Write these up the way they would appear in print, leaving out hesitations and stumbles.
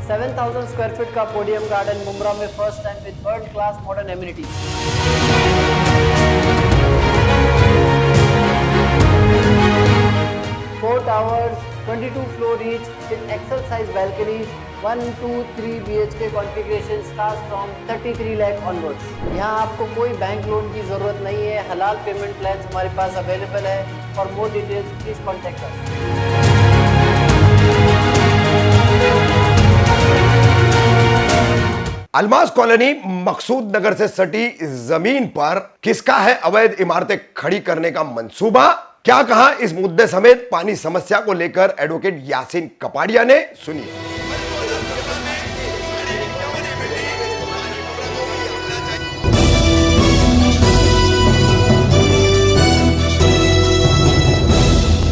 7,000 square feet का podium garden Mumbra में first time with world class modern amenities. 4 towers, 22 floor each with excel size balconies, 1, 2, 3 BHK configuration starts from 33 lakh onwards। यहाँ आपको कोई bank loan की जरूरत नहीं है। हलाल पेमेंट प्लान्स हमारे पास अवेलेबल है। For more details please contact us. Almas colony Maqsood Nagar से सटी जमीन पर किसका है अवैध इमारतें खड़ी करने का मंसूबा? क्या कहा इस मुद्दे समेत पानी समस्या को लेकर एडवोकेट यासीन कपाड़िया ने, सुनिए।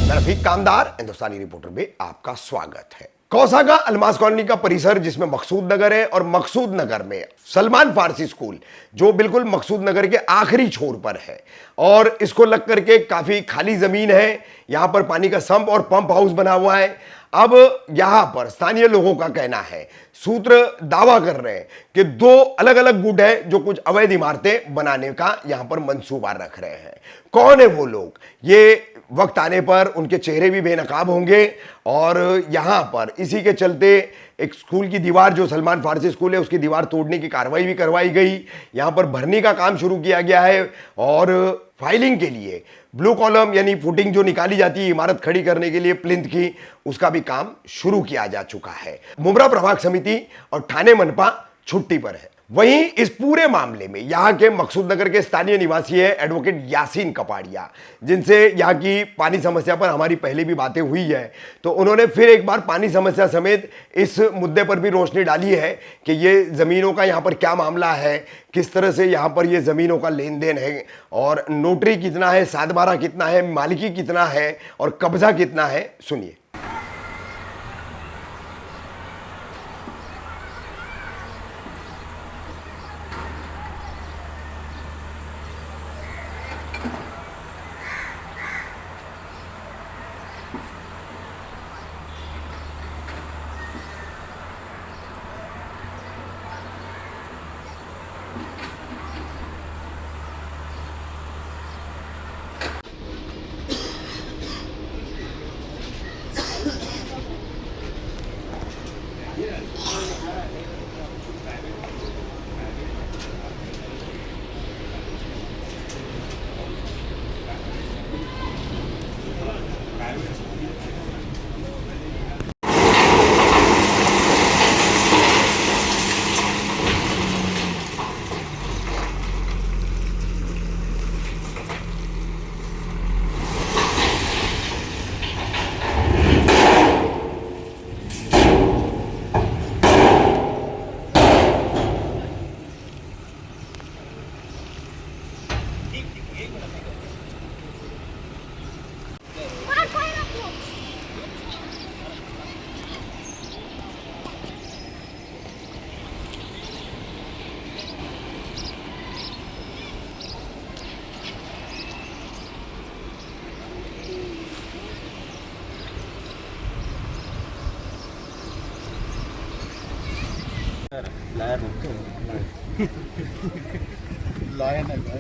मैं रफीक कामदार, हिंदुस्तानी रिपोर्टर में आपका स्वागत है। कौसा का अलमास कॉलोनी का परिसर जिसमें मकसूद नगर है और मकसूद नगर में सलमान फारसी स्कूल जो बिल्कुल मकसूद नगर के आखिरी छोर पर है और इसको लग करके काफी खाली जमीन है। यहां पर पानी का संप और पंप हाउस बना हुआ है। अब यहां पर स्थानीय लोगों का कहना है, सूत्र दावा कर रहे हैं कि 2 अलग अलग गुट है जो कुछ अवैध इमारतें बनाने का यहां पर मंसूबा रख रहे हैं। कौन है वो लोग, ये वक्त आने पर उनके चेहरे भी बेनकाब होंगे। और यहां पर इसी के चलते एक स्कूल की दीवार, जो सलमान फारसी स्कूल है, उसकी दीवार तोड़ने की कार्रवाई भी करवाई गई। यहां पर भरनी का काम शुरू किया गया है और फाइलिंग के लिए ब्लू कॉलम यानी फुटिंग जो निकाली जाती है इमारत खड़ी करने के लिए प्लिंथ की, उसका भी काम शुरू किया जा चुका है। मुंब्रा प्रभाग समिति और थाने मनपा छुट्टी पर है। वहीं इस पूरे मामले में यहां के मकसूद नगर के स्थानीय निवासी है एडवोकेट यासीन कपाड़िया, जिनसे यहां की पानी समस्या पर हमारी पहले भी बातें हुई है। तो उन्होंने फिर एक बार पानी समस्या समेत इस मुद्दे पर भी रोशनी डाली है कि ये जमीनों का यहां पर क्या मामला है, किस तरह से यहां पर ये जमीनों का लेन देन है और नोटरी कितना है, सातबारा कितना है, मालिकी कितना है और कब्जा कितना है, सुनिए।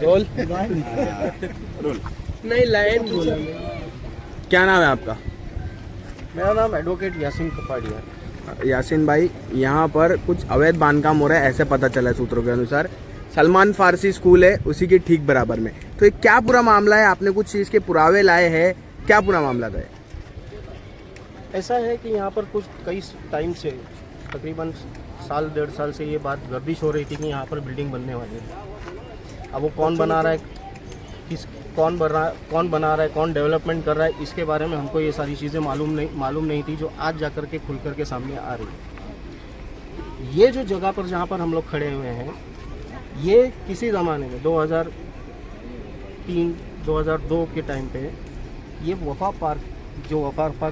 रोल नहीं लाइन बोला। क्या नाम है आपका? मेरा नाम एडवोकेट यासीन कपाड़िया है। यासीन भाई, यहाँ पर कुछ अवैध बांधकाम हो रहा है ऐसे पता चला है सूत्रों के अनुसार। सलमान फारसी स्कूल है उसी के ठीक बराबर में, तो ये क्या पूरा मामला है? आपने कुछ चीज़ के पुरावे लाए हैं, क्या पूरा मामला था? ऐसा है कि यहाँ पर कुछ कई टाइम से, तकरीबन 1.5 साल से ये बात गर्दिश हो रही थी कि यहाँ पर बिल्डिंग बनने वाली है। अब वो कौन बना रहा है, कौन बना रहा है, कौन डेवलपमेंट कर रहा है, इसके बारे में हमको ये सारी चीज़ें मालूम नहीं थी, जो आज जा कर के खुल कर के सामने आ रही है। ये जो जगह पर जहाँ पर हम लोग खड़े हुए हैं, ये किसी ज़माने में 2003-2002 के टाइम पे ये वफा पार्क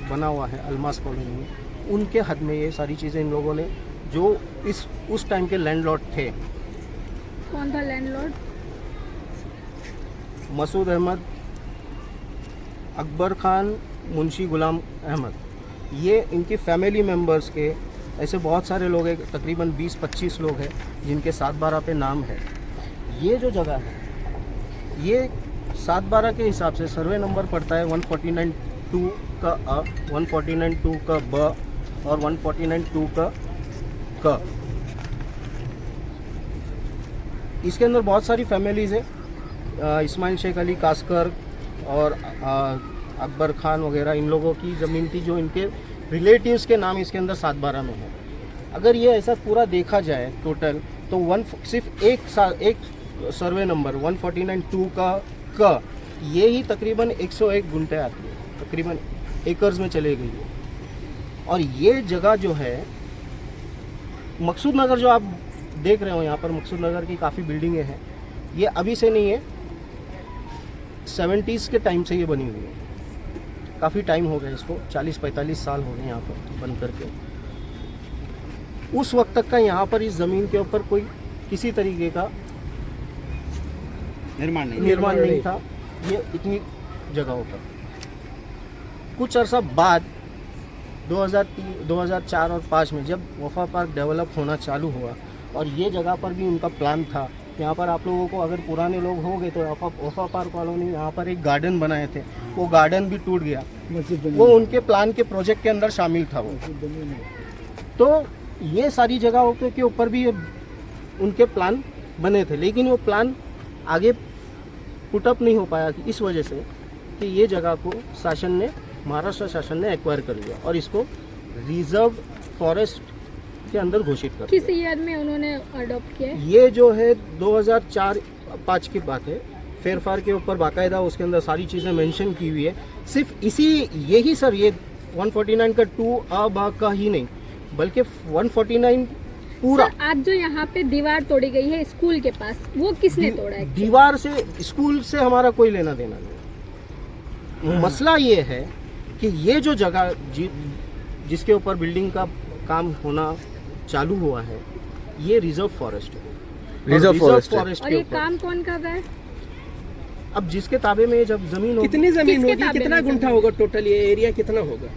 बना हुआ है अलमास कॉलोनी में, उनके हद में ये सारी चीज़ें इन लोगों ने, जो उस टाइम के लैंडलॉर्ड थे। कौन था लैंडलॉर्ड? मसूद अहमद, अकबर खान, मुंशी गुलाम अहमद, ये इनकी फैमिली मेम्बर्स के ऐसे बहुत सारे लोग हैं, तकरीबन 20-25 लोग हैं जिनके 7/12 पे नाम है। ये जो जगह है ये 7/12 के हिसाब से सर्वे नंबर पड़ता है 149(2) का अ, 149(2) का ब और 149(2) का क। इसके अंदर बहुत सारी फैमिलीज़ है, इस्माइल शेख अली कास्कर और अकबर खान वगैरह, इन लोगों की ज़मीन थी जो इनके रिलेटिव्स के नाम इसके अंदर 7/12 में है। अगर ये ऐसा पूरा देखा जाए टोटल तो सिर्फ एक सर्वे नंबर 149(2) का क ये ही तकरीबन 101 गुंटे आती है, तकरीबन एकर्स में चले गई है। और ये जगह जो है मकसूद नगर जो आप देख रहे हो यहाँ पर, मकसूद नगर की काफ़ी बिल्डिंगें हैं। ये अभी से नहीं है, 70s के टाइम से ये बनी हुई है, काफ़ी टाइम हो गया इसको, 40-45 साल हो गए यहाँ पर बन करके। उस वक्त तक का यहाँ पर इस ज़मीन के ऊपर कोई किसी तरीके का निर्माण नहीं था ये इतनी जगहों पर। कुछ अरसा बाद 2004 और 5 में जब वफा पार्क डेवलप होना चालू हुआ और ये जगह पर भी उनका प्लान था, यहाँ पर आप लोगों को अगर पुराने लोग हो गए तो वफा पार्क वालों ने यहाँ पर एक गार्डन बनाए थे, वो गार्डन भी टूट गया, वो उनके प्लान के प्रोजेक्ट के अंदर शामिल था वो। तो ये सारी जगहों के ऊपर भी उनके प्लान बने थे, लेकिन वो प्लान आगे पुटअप नहीं हो पाया इस वजह से कि ये जगह को महाराष्ट्र शासन ने एक्वायर कर लिया और इसको रिजर्व फॉरेस्ट के अंदर घोषित कर किस दिया। ईयर में उन्होंने अडॉप्ट किया? ये जो है 2004-5 की बात है। फेरफार के ऊपर बाकायदा उसके अंदर सारी चीज़ें मेंशन की हुई है। सिर्फ यही सर ये 149 का 2 अ ब का ही नहीं बल्कि 149 पूरा। सर, आज जो यहाँ पे दीवार तोड़ी गई है स्कूल के पास, वो किसने तोड़ा है? दीवार से, स्कूल से हमारा कोई लेना देना नहीं। मसला ये है कि ये जो जगह जिसके ऊपर बिल्डिंग का काम होना चालू हुआ है ये रिजर्व फॉरेस्ट है। रिजर्व फॉरेस्ट और ये काम कौन कर रहा है? अब जिसके ताबे में जब जमीन होगी, कितनी जमीन किसके होगी, ताबे कितना में गुंठा जमीन? होगा टोटल, ये एरिया कितना होगा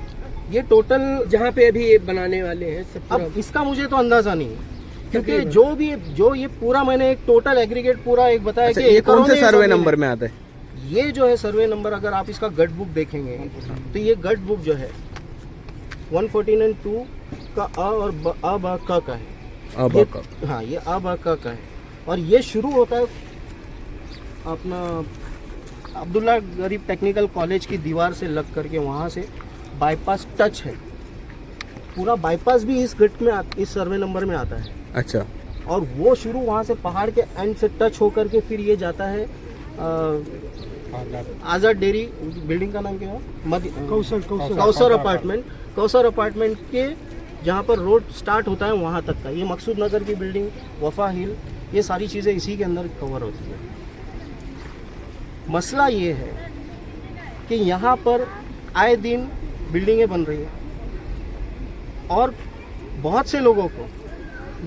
ये टोटल जहाँ पे अभी ये बनाने वाले हैं सब पूरा? अब इसका मुझे तो अंदाजा नहीं है क्योंकि क्योंकि जो ये पूरा मैंने एक टोटल एग्रीगेट पूरा एक बताया अच्छा, कि ये एकड़ों कौन से में सर्वे जमीन है। नंबर में आता है? ये जो है सर्वे नंबर, अगर आप इसका गट बुक देखेंगे तो ये गट बुक जो है 149(2) का अ और अ ब क का है। अब ये, हाँ ये अ ब क का है और ये शुरू होता है अपना अब्दुल्ला गरीब टेक्निकल कॉलेज की दीवार से लग करके, वहाँ से बाईपास टच है, पूरा बाईपास भी इस गट में इस सर्वे नंबर में आता है। अच्छा, और वो शुरू वहाँ से पहाड़ के एंड से टच होकर के फिर ये जाता है आज़ाद डेयरी, बिल्डिंग का नाम क्या है? कौसर अपार्टमेंट के जहाँ पर रोड स्टार्ट होता है वहाँ तक का ये मकसूद नगर की बिल्डिंग, वफा हिल, ये सारी चीज़ें इसी के अंदर कवर होती है। मसला ये है कि यहाँ पर आए दिन बिल्डिंगें बन रही हैं और बहुत से लोगों को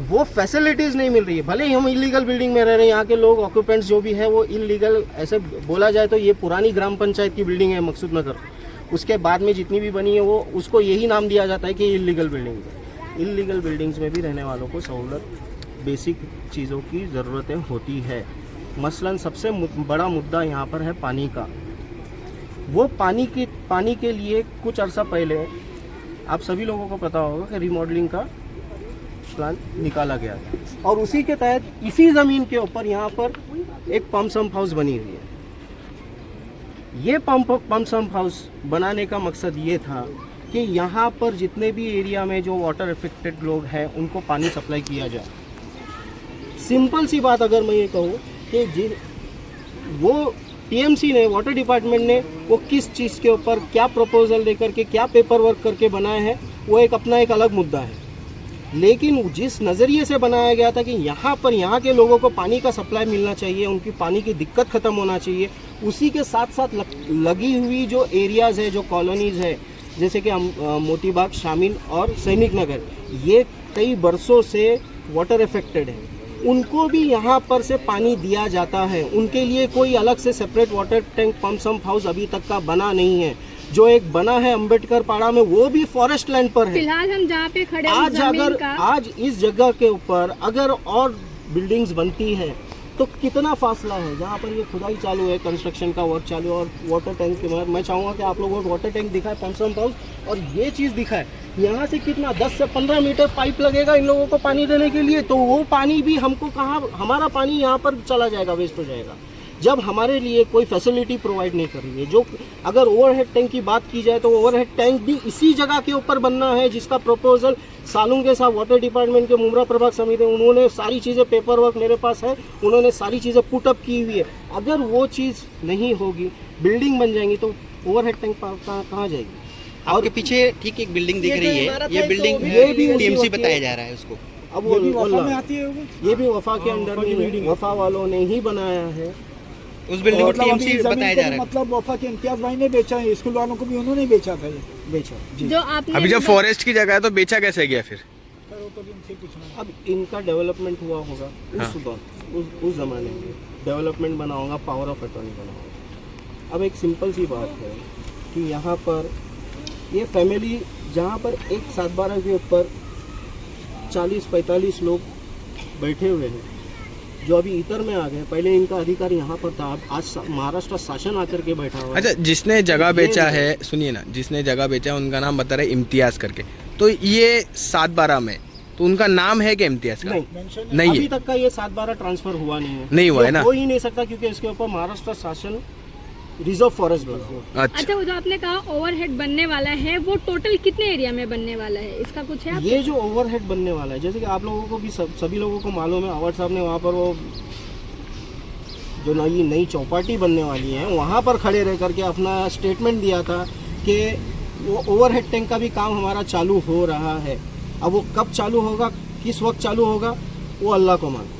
वो फैसिलिटीज़ नहीं मिल रही है। भले ही हम इलीगल बिल्डिंग में रह रहे हैं, यहाँ के लोग ऑक्यूपेंट्स जो भी है वो इलीगल, ऐसे बोला जाए तो ये पुरानी ग्राम पंचायत की बिल्डिंग है मकसूद नगर, उसके बाद में जितनी भी बनी है वो उसको यही नाम दिया जाता है कि इलीगल बिल्डिंग है। इलीगल बिल्डिंग्स में भी रहने वालों को सहूलत, बेसिक चीज़ों की ज़रूरतें होती है। मसलन सबसे बड़ा मुद्दा यहाँ पर है पानी का। वो पानी के लिए कुछ अर्सा पहले आप सभी लोगों को पता होगा कि रिमॉडलिंग का प्लान निकाला गया था और उसी के तहत इसी ज़मीन के ऊपर यहाँ पर एक पंप सम्प हाउस बनी हुई है। ये पंप सम्प हाउस बनाने का मकसद ये था कि यहाँ पर जितने भी एरिया में जो वाटर अफेक्टेड लोग हैं उनको पानी सप्लाई किया जाए। सिंपल सी बात अगर मैं ये कहूँ कि वो टीएमसी ने, वाटर डिपार्टमेंट ने वो किस चीज़ के ऊपर क्या प्रपोजल दे करके क्या पेपर वर्क करके बनाया है वो एक अपना एक अलग मुद्दा है, लेकिन जिस नज़रिए से बनाया गया था कि यहाँ के लोगों को पानी का सप्लाई मिलना चाहिए, उनकी पानी की दिक्कत ख़त्म होना चाहिए, उसी के साथ साथ लगी हुई जो एरियाज़ है, जो कॉलोनीज़ है, जैसे कि मोतीबाग, शामीन और सैनिक नगर, ये कई बरसों से वाटर अफेक्टेड है, उनको भी यहाँ पर से पानी दिया जाता है। उनके लिए कोई अलग से separate water tank pump sump house अभी तक का बना नहीं है। जो एक बना है अंबेडकर पाड़ा में, वो भी फॉरेस्ट लैंड पर है। फिलहाल हम जहाँ पे खड़े हैं आज जमीन अगर का आज इस जगह के ऊपर अगर और बिल्डिंग्स बनती है तो कितना फासला है। जहाँ पर ये खुदाई चालू है, कंस्ट्रक्शन का वर्क चालू है, और वाटर टैंक के मैं चाहूँगा कि आप लोगों को वाटर टैंक दिखाए, पंप हाउस, और ये चीज़ दिखाए। यहाँ से कितना 10 से 15 मीटर पाइप लगेगा इन लोगों को पानी देने के लिए, तो वो पानी भी हमको कहाँ, हमारा पानी यहाँ पर चला जाएगा, वेस्ट हो जाएगा, जब हमारे लिए कोई फैसिलिटी प्रोवाइड नहीं कर रही है। जो अगर ओवरहेड टैंक की बात की जाए तो ओवरहेड टैंक भी इसी जगह के ऊपर बनना है, जिसका प्रपोजल सालुंग के साथ वाटर डिपार्टमेंट के मुमरा प्रभाग समिति, उन्होंने सारी चीज़ें, पेपर वर्क मेरे पास है, उन्होंने सारी चीज़ें पुटअप की हुई है। अगर वो चीज़ नहीं होगी, बिल्डिंग बन जाएंगी, तो ओवरहेड टैंक कहाँ जाएगी। आपके पीछे ठीक एक बिल्डिंग दिख रही है, ये बिल्डिंग ये भी उसी टीएमसी वक्त बताया जा रहा है उसको। अब वो वफा में आती है, ये भी वफा के अंडर में, वफा वालों ने ही बनाया है। उस बिल्डिंग को टीएमसी बताया जा रहा है। मतलब वफा के इम्तियाज भाई ने बेचा है, स्कूल वालों को भी उन्होंने बेचा था, ये बेचा जी। जो आपने अभी जब फॉरेस्ट की जगह है तो बेचा कैसे गया फिर? अब इनका डेवलपमेंट हुआ होगा उस जमाने में, डेवलपमेंट बना होगा, पावर ऑफ अटॉर्नी बना होगा। अब एक सिंपल सी बात है कि यहाँ पर ये फैमिली, जहाँ पर एक 7-12 के ऊपर 40-45 लोग बैठे हुए हैं, जो अभी इतर में आ गए। पहले इनका अधिकार यहाँ पर था, आज महाराष्ट्र शासन आकर के बैठा हुआ है। अच्छा, जिसने जगह बेचा है, सुनिए ना, जिसने जगह बेचा है उनका नाम बता रहे इम्तियाज करके, तो ये 7-12 में, तो उनका नाम है क्या इम्तियाज का? नहीं अभी है, तक का ये 7-12 ट्रांसफर हुआ नहीं है, नहीं हुआ है ना? हो ही नहीं सकता, क्योंकि इसके ऊपर महाराष्ट्र शासन रिजर्व फॉरेस्ट बना। अच्छा, वो जो आपने कहा ओवरहेड बनने वाला है, वो टोटल कितने एरिया में बनने वाला है, इसका कुछ है? ये जो ओवरहेड बनने वाला है, जैसे कि आप लोगों को भी सभी लोगों को मालूम है, अवार्ड साहब ने वहाँ पर वो जो नई चौपाटी बनने वाली है, वहाँ पर खड़े रह करके अपना स्टेटमेंट दिया था कि वो ओवरहेड टैंक का भी काम हमारा चालू हो रहा है। अब वो कब चालू होगा, किस वक्त चालू होगा, वो अल्लाह को मालूम।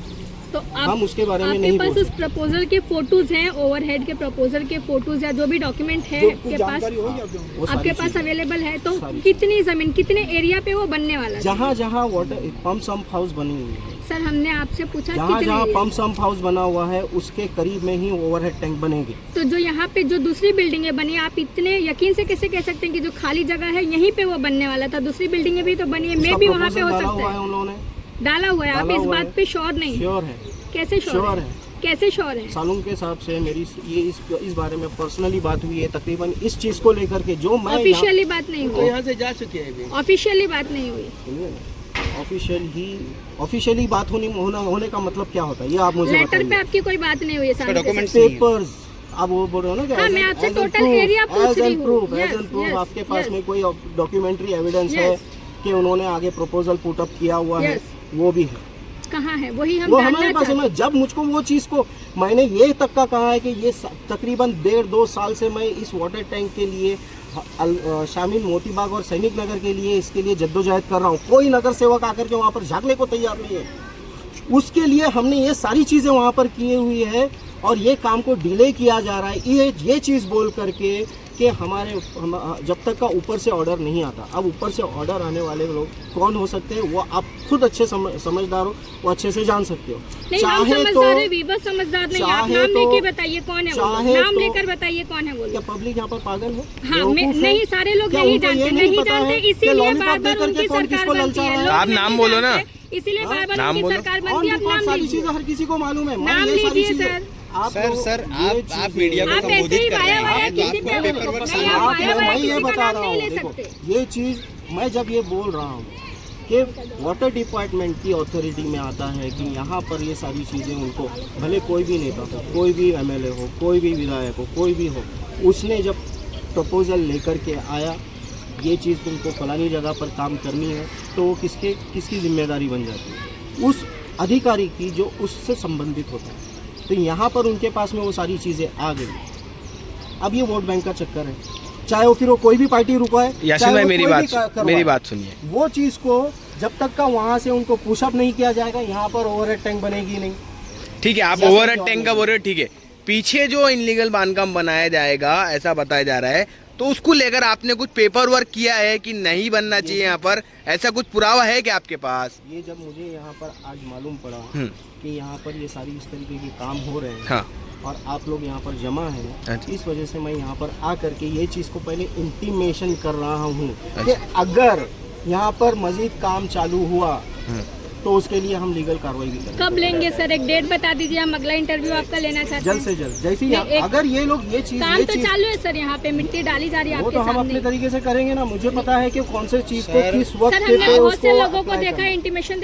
तो हम उसके बारे में आपके नहीं पास बोल उस प्रपोजल के फोटोज हैं, ओवरहेड के प्रपोजल के फोटोज या जो भी डॉक्यूमेंट है आपके पास, वो सारी आपके पास चीज़ें। अवेलेबल है, तो सारी कितनी जमीन, कितने एरिया पे वो बनने वाला है? जहाँ जहाँ वाटर पंप हाउस बनी हुई है, सर हमने आपसे पूछा जहाँ कितने जहाँ area? पंप हाउस बना हुआ है, उसके करीब में ही ओवरहेड टैंक बनेगी। तो जो यहाँ पे जो दूसरी बिल्डिंगें बनी, आप इतने यकीन से कैसे कह सकते हैं कि जो खाली जगह है यहीं पे वो बनने वाला था? दूसरी बिल्डिंगें भी तो बनी है, उसका मैं भी वहाँ पे proposal हो डाला सकता हुआ है है, उन्होंने, डाला हुआ है। आप डाला इस हुआ बात है। पे श्योर नहीं? श्योर है, कैसे श्योर श्योर है? है। कैसे श्योर है? सालुंग के हिसाब से मेरी ये इस बारे में पर्सनली बात हुई है, तकरीबन इस चीज़ को लेकर के, जो मैं ऑफिशियली बात नहीं तो हुई, यहाँ से जा चुके हैं अभी। ऑफिशियली बात नहीं हुई। ऑफिशियली बात होने का मतलब क्या होता है, ये आप मुझे लेटर पे बताइए। आपकी कोई बात नहीं हुई है सामने से? डॉक्यूमेंट्स नहीं है। पेपर्स आप वो बोल रहे हो ना कि हाँ, मैं आपसे total area पूछ रही हूँ। Proof, Yes, as an proof, yes, आपके पास yes. में कोई डॉक्यूमेंट्री एविडेंस Yes. है कि उन्होंने आगे प्रपोजल पुट अप किया हुआ है, Yes. वो भी है। कहाँ है वही हम वो जानना हमारे पास चाहते है। जब मुझको वो चीज़ को, मैंने ये तक का कहा है कि ये तकरीबन 1.5-2 साल से मैं इस वाटर टैंक के लिए शामिल मोतीबाग और सैनिक नगर के लिए, इसके लिए जद्दोजहद कर रहा हूँ। कोई नगर सेवक आकर के वहाँ पर झाँकने को तैयार नहीं है। उसके लिए हमने ये सारी चीज़ें वहाँ पर की हुई है, और ये काम को डिले किया जा रहा है, ये चीज़ बोल करके कि जब तक का ऊपर से ऑर्डर नहीं आता। अब ऊपर से ऑर्डर आने वाले लोग कौन हो सकते हैं, वो आप खुद अच्छे समझदार हो, वो अच्छे से जान सकते हो। नहीं, हम समझदार है, वीवर समझदार नहीं है। आप नाम लेके बताइए कौन है वो लोग, नाम लेकर बताइए कौन है वो क्या लोग। पब्लिक यहाँ पर पागल है? हाँ, बेवकूफ है? नहीं, सारे लोग क्या नहीं उनको जानते, ये नहीं पता है जानते, कि इसीलिए लॉलीपॉप बार बार दे करके उनकी कौन सरकार किसको बनती है। ललचा रहा है? लोग आप नहीं नाम बोलो ना। जानते, इसीलिए बार बार नाम उनकी बोलो। सरकार ऑन बनती है। आप रिकॉर्ड नाम सारी लीजिए, चीजें हर किसी को मालूम है। मैं नाम ये सारी लीजिए चीजें- सर। आप सर लोग सर ये आप चीजें- मीडिया को आप ऐसे संबोधित ही कर रहे वाया वाया हैं, तो किसी आपको पे पेपर वर्क नहीं, सामने आप वाया वाया मैं ये किसी का बता नाम रहा नहीं हूँ, ले देखो सकते। ये चीज़ मैं जब ये बोल रहा हूँ कि वाटर डिपार्टमेंट की अथॉरिटी में आता है कि यहाँ पर ये सारी चीज़ें उनको, भले कोई भी नेता हो, कोई भी एमएलए हो, कोई भी विधायक हो, कोई भी हो, उसने जब प्रपोजल लेकर के आया, ये चीज़ तुमको फलानी जगह पर काम करनी है, तो वो किसकी जिम्मेदारी बन जाती है? उस अधिकारी की जो उससे संबंधित होता है। तो यहाँ पर उनके पास में वो सारी चीज़ें आ गई। अब ये वोट बैंक का चक्कर है, चाहे वो फिर वो कोई भी पार्टी रुकवाए, यासीन चाहे भाई वो मेरी कोई भी बात करवाए। मेरी बात सुनिए। वो चीज़ को जब तक का वहाँ से उनको पुशअप नहीं किया जाएगा, यहाँ पर ओवरहेड टैंक बनेगी नहीं। ठीक है, आप जैसा ओवरहेड कि टैंक का बोल रहे हो, ठीक है। पीछे जो इनलीगल बांधकाम बनाया जाएगा ऐसा बताया जा रहा है, तो उसको लेकर आपने कुछ पेपर वर्क किया है कि नहीं बनना चाहिए यहाँ पर, ऐसा कुछ पुरावा है क्या आपके पास? ये जब मुझे यहाँ पर आज मालूम पड़ा हम्म। कि यहाँ पर ये सारी इस तरीके के काम हो रहे हैं हाँ और आप लोग यहाँ पर जमा हैं, अच्छा। इस वजह से मैं यहाँ पर आकर के ये चीज़ को पहले इंटीमेशन कर रहा हूँ कि अगर यहाँ पर मजीद काम चालू हुआ तो उसके लिए हम लीगल कार्रवाई भी करेंगे। कब लेंगे सर, एक डेट बता दीजिए, हम अगला इंटरव्यू आपका लेना चाहते हैं। जल्द से जल्द, जैसे ही नहीं, अगर ये लोग ये चीज़ काम तो चालू है सर, यहाँ पे मिट्टी डाली जा रही है वो आपके तो हम अपने सामने। तरीके से करेंगे ना। मुझे पता है कि कौन से चीज़ को किस वक्त सर हमने पे बहुत से उसको लोगों को apply देखा करना है, इंटीमेशन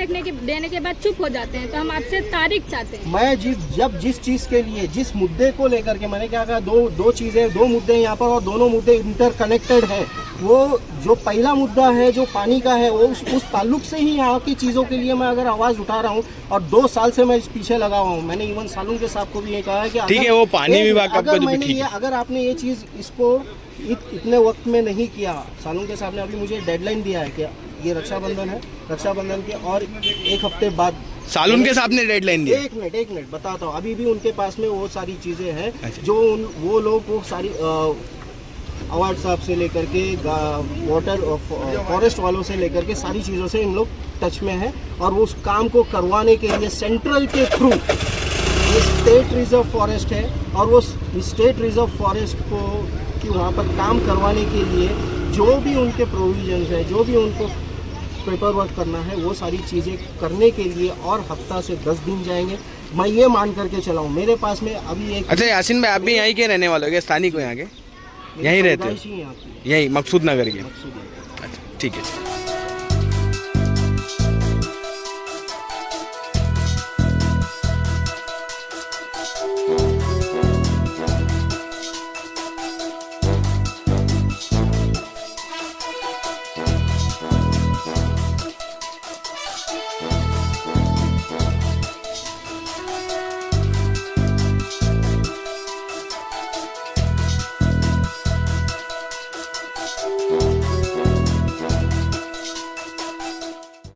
देने के बाद चुप हो जाते हैं, तो हम आपसे तारीख चाहते हैं। मैं जब जिस चीज़ के लिए, जिस मुद्दे को लेकर के, मैंने क्या कहा, दो चीज़ें, दो मुद्दे यहाँ पर और दोनों मुद्दे इंटरकनेक्टेड है। वो जो पहला मुद्दा है जो पानी का है, वो उस ताल्लुक से ही यहाँ की चीज़ों के लिए मैं अगर आवाज़ उठा रहा हूँ और 2 साल से मैं इस पीछे लगा हुआ हूँ। मैंने इवन सालून के साहब को भी ये कहा है कि ठीक है, वो पानी विभाग का अगर जो भी मैंने ठीक ये, अगर आपने ये चीज़ इसको इतने वक्त में नहीं किया, सालून के साहब ने अभी मुझे डेडलाइन दिया है कि ये रक्षाबंधन है, रक्षाबंधन के और 1 हफ्ते बाद सालून के साथ ने डेडलाइन दिया। एक मिनट बताता हूँ। अभी भी उनके पास में वो सारी चीज़ें हैं अच्छा। जो वो लोग वो सारी अवार्ड साहब से लेकर के वाटर फॉरेस्ट वालों से लेकर के सारी चीज़ों से इन लोग टच में हैं और वो उस काम को करवाने के लिए सेंट्रल के थ्रू, ये स्टेट रिजर्व फॉरेस्ट है और वो स्टेट रिजर्व फॉरेस्ट को कि वहाँ पर काम करवाने के लिए जो भी उनके प्रोविजंस है, जो भी उनको पेपर वर्क करना है, वो सारी चीज़ें करने के लिए और हफ्ता से 10 दिन जाएंगे। मैं ये मान करके चला हूँ, मेरे पास में अभी एक अच्छा यासीन भाई, आप भी यहीं के रहने वाले हो क्या, स्थानिक हो यहाँ के? यहीं रहते हो? यहाँ की यहीं मकसूद नगर के? मकसूद है। अच्छा ठीक है।